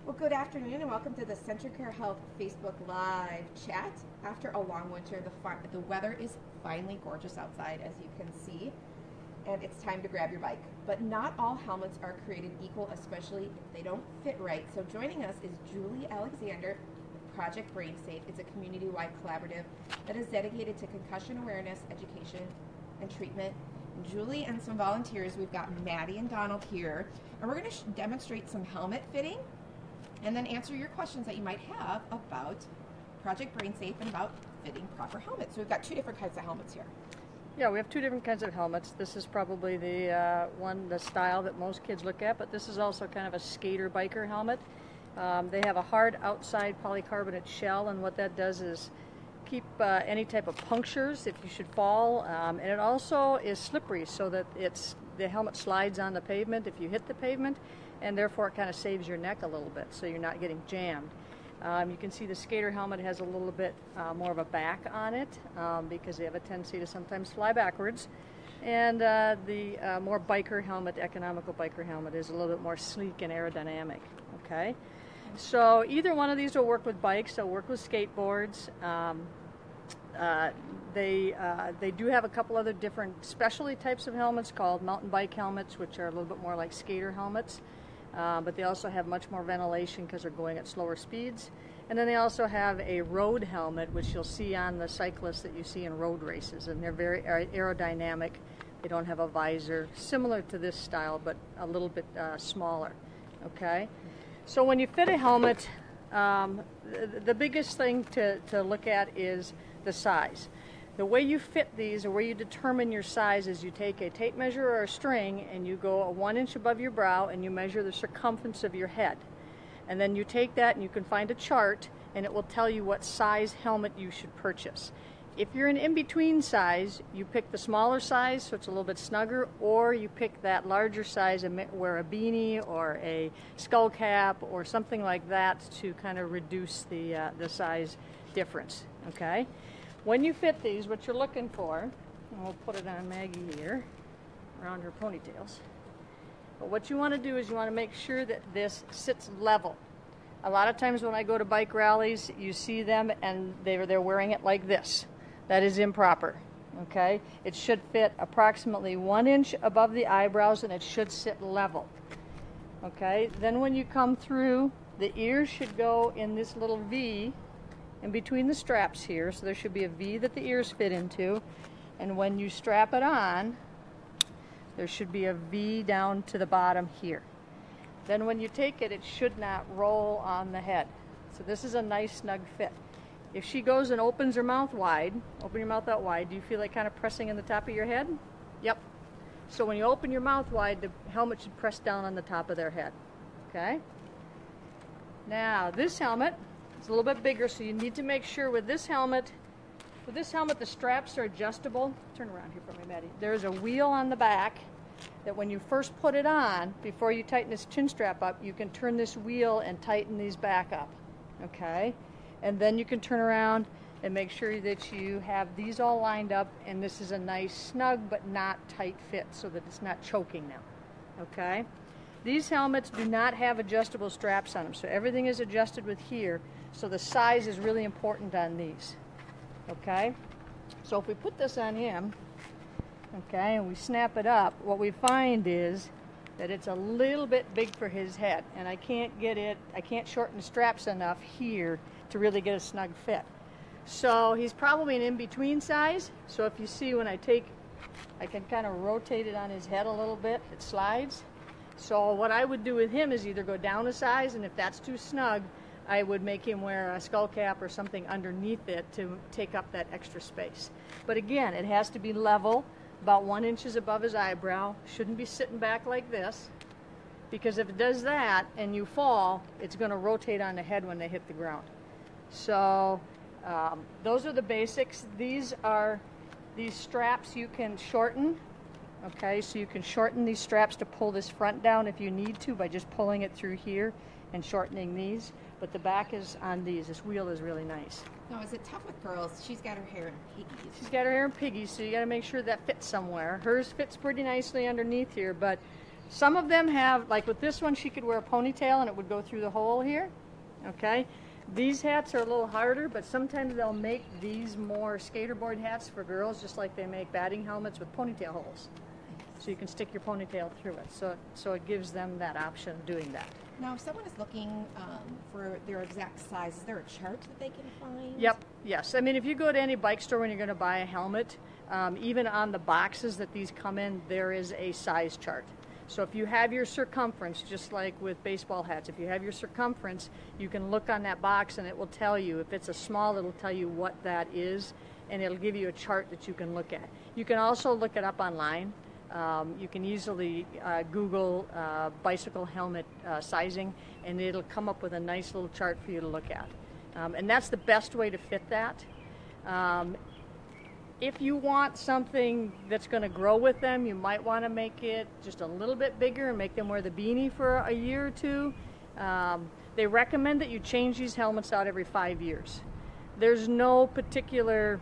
Well, good afternoon and welcome to the CentraCare Health Facebook Live chat. After a long winter, the weather is finally gorgeous outside, as you can see, and it's time to grab your bike. But not all helmets are created equal, especially if they don't fit right. So joining us is Julie Alexander with Project Brainsafe. It's a community-wide collaborative that is dedicated to concussion awareness, education, and treatment. Julie and some volunteers, we've got Maddie and Donald here, and we're going to demonstrate some helmet fitting and then answer your questions that you might have about Project Brainsafe and about fitting proper helmets. So we've got two different kinds of helmets here. Yeah, we have two different kinds of helmets. This is probably the style that most kids look at, but this is also kind of a skater biker helmet. They have a hard outside polycarbonate shell, and what that does is keep any type of punctures if you should fall, and it also is slippery so that the helmet slides on the pavement if you hit the pavement, and therefore it kind of saves your neck a little bit so you're not getting jammed. You can see the skater helmet has a little bit more of a back on it because they have a tendency to sometimes fly backwards, and the more biker helmet, economical biker helmet, is a little bit more sleek and aerodynamic. Okay, so either one of these will work with bikes, they'll work with skateboards. They do have a couple other different specialty types of helmets called mountain bike helmets, which are a little bit more like skater helmets, but they also have much more ventilation because they're going at slower speeds. And then they also have a road helmet, which you'll see on the cyclists that you see in road races, and they're very aerodynamic. They don't have a visor, similar to this style, but a little bit smaller. Okay, so when you fit a helmet, the biggest thing to look at is the size. The way you fit these, or where you determine your size, is you take a tape measure or a string and you go 1 inch above your brow and you measure the circumference of your head. And then you take that and you can find a chart and it will tell you what size helmet you should purchase. If you're an in-between size, you pick the smaller size so it's a little bit snugger, or you pick that larger size and wear a beanie or a skull cap or something like that to kind of reduce the size difference. Okay? When you fit these, what you're looking for, and we'll put it on Maggie here, around her ponytails, but what you want to do is you want to make sure that this sits level. A lot of times when I go to bike rallies, you see them and they're wearing it like this. That is improper. Okay? It should fit approximately 1 inch above the eyebrows and it should sit level. Okay? Then when you come through, the ears should go in this little V in between the straps here, so there should be a V that the ears fit into, and when you strap it on, there should be a V down to the bottom here. Then when you take it, it should not roll on the head. So this is a nice snug fit. If she goes and opens her mouth wide, open your mouth out wide, do you feel like kind of pressing in the top of your head? Yep. So when you open your mouth wide, the helmet should press down on the top of their head. Okay? Now this helmet, it's a little bit bigger, so you need to make sure with this helmet, the straps are adjustable. Turn around here for me, Maddie. There's a wheel on the back that when you first put it on, before you tighten this chin strap up, you can turn this wheel and tighten these back up. Okay? And then you can turn around and make sure that you have these all lined up, and this is a nice snug but not tight fit so that it's not choking now. Okay? These helmets do not have adjustable straps on them, so everything is adjusted with here. So the size is really important on these. Okay? So if we put this on him, okay, and we snap it up, what we find is that it's a little bit big for his head, and I can't shorten the straps enough here to really get a snug fit. So he's probably an in-between size. So if you see when I can kind of rotate it on his head a little bit, it slides. So what I would do with him is either go down a size, and if that's too snug, I would make him wear a skull cap or something underneath it to take up that extra space. But again, it has to be level, about 1 inch above his eyebrow. Shouldn't be sitting back like this, because if it does that and you fall, it's going to rotate on the head when they hit the ground. So those are the basics. These straps you can shorten. Okay, so you can shorten these straps to pull this front down if you need to by just pulling it through here and shortening these. But the back is on these. This wheel is really nice. Now, is it tough with girls? She's got her hair in piggies. She's got her hair in piggies, so you got to make sure that fits somewhere. Hers fits pretty nicely underneath here, but Some of them have, like with this one, she could wear a ponytail and it would go through the hole here. Okay. These hats are a little harder, but sometimes they'll make these more skaterboard hats for girls, just like they make batting helmets with ponytail holes. So you can stick your ponytail through it. So it gives them that option of doing that. Now, if someone is looking for their exact size, is there a chart that they can find? Yep, yes. I mean, if you go to any bike store when you're going to buy a helmet, even on the boxes that these come in, there is a size chart. So if you have your circumference, just like with baseball hats, if you have your circumference, you can look on that box and it will tell you. If it's a small, it'll tell you what that is, and it'll give you a chart that you can look at. You can also look it up online. You can easily Google bicycle helmet sizing, and it'll come up with a nice little chart for you to look at. And that's the best way to fit that. If you want something that's going to grow with them, you might want to make it just a little bit bigger and make them wear the beanie for a year or two. They recommend that you change these helmets out every 5 years. There's no particular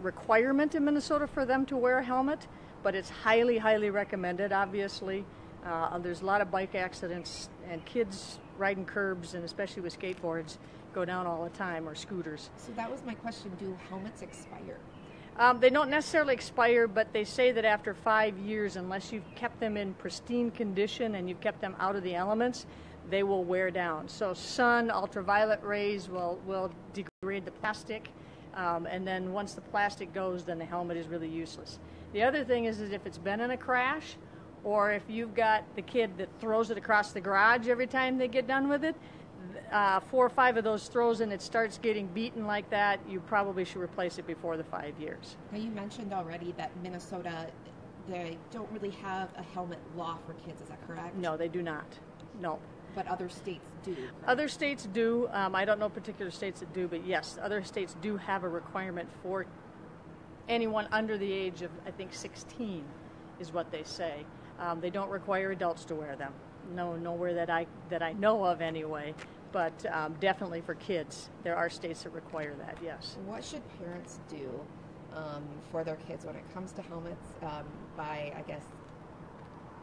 requirement in Minnesota for them to wear a helmet, but it's highly, highly recommended, obviously. There's a lot of bike accidents, and kids riding curbs, and especially with skateboards, go down all the time, or scooters. So that was my question. Do helmets expire? They don't necessarily expire, but they say that after 5 years, unless you've kept them in pristine condition and you've kept them out of the elements, they will wear down. So sun, ultraviolet rays will degrade the plastic, and then once the plastic goes, then the helmet is really useless. The other thing is if it's been in a crash, or if you've got the kid that throws it across the garage every time they get done with it, 4 or 5 of those throws and it starts getting beaten like that, you probably should replace it before the 5 years. Now, you mentioned already that Minnesota, they don't really have a helmet law for kids. Is that correct? No, they do not. No. But other states do, correct? Other states do. I don't know particular states that do, but yes, other states do have a requirement for anyone under the age of, I think, 16 is what they say. They don't require adults to wear them. No, nowhere that I know of anyway. But definitely for kids, there are states that require that. Yes. What should parents do for their kids when it comes to helmets? By, I guess,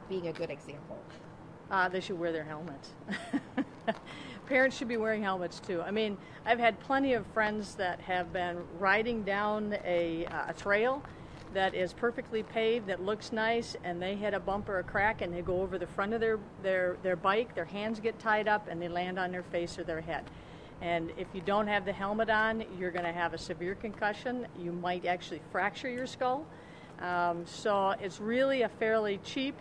being a good example. They should wear their helmets. Parents should be wearing helmets too. I mean, I've had plenty of friends that have been riding down a trail that is perfectly paved, that looks nice, and they hit a bump or a crack, and they go over the front of their bike, their hands get tied up, and they land on their face or their head. And if you don't have the helmet on, you're going to have a severe concussion. You might actually fracture your skull. So it's really a fairly cheap,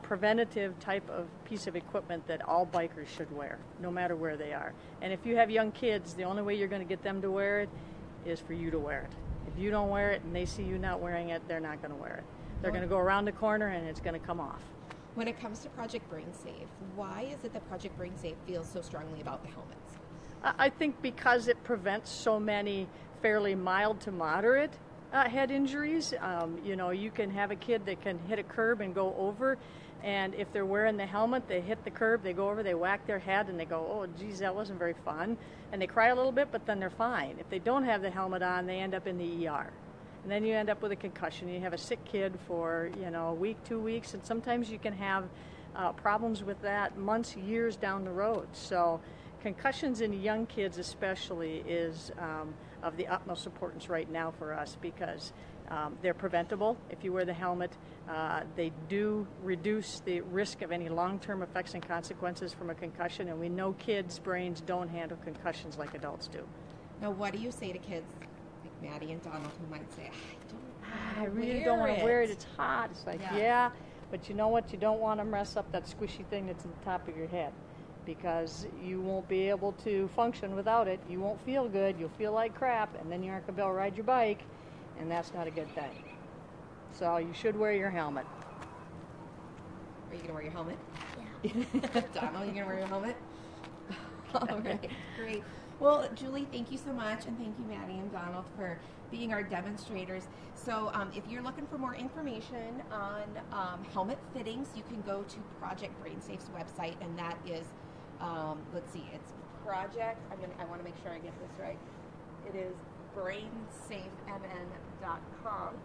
preventative type of piece of equipment that all bikers should wear, no matter where they are. And if you have young kids, the only way you're going to get them to wear it is for you to wear it. If you don't wear it and they see you not wearing it, they're not going to wear it. They're going to go around the corner and it's going to come off. When it comes to Project Brainsafe, why is it that Project Brainsafe feels so strongly about the helmets? I think because it prevents so many fairly mild to moderate head injuries. You can have a kid that can hit a curb and go over, and if they're wearing the helmet, they hit the curb, they go over, they whack their head, and they go, oh, geez, that wasn't very fun. And they cry a little bit, but then they're fine. If they don't have the helmet on, they end up in the ER. And then you end up with a concussion. You have a sick kid for, a week, 2 weeks, and sometimes you can have problems with that months, years down the road. So concussions in young kids especially is of the utmost importance right now for us because they're preventable. If you wear the helmet, they do reduce the risk of any long-term effects and consequences from a concussion, and we know kids' brains don't handle concussions like adults do. Now, what do you say to kids like Maddie and Donald who might say, I really don't want to wear it, it's hot. It's like, yeah, but you know what? You don't want to mess up that squishy thing that's in the top of your head, because you won't be able to function without it. You won't feel good. You'll feel like crap, and then you aren't going to be able to ride your bike, and that's not a good thing. So you should wear your helmet. Are you going to wear your helmet? Yeah. Donald, are you going to wear your helmet? All right, great. Well, Julie, thank you so much, and thank you, Maddie and Donald, for being our demonstrators. So if you're looking for more information on helmet fittings, you can go to Project Brainsafe's website, and that is, let's see, it's Project, I want to make sure I get this right. It is brainsafemn.com.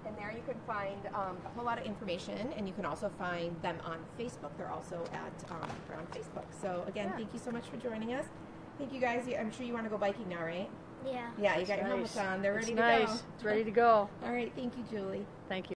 And there you can find a whole lot of information, and you can also find them on Facebook. They're also they're on Facebook. So again, thank you so much for joining us. Thank you guys. I'm sure you want to go biking now, right? Yeah. Yeah, you got your helmets on. They're ready to nice. go. It's ready to go. All right. Thank you, Julie. Thank you.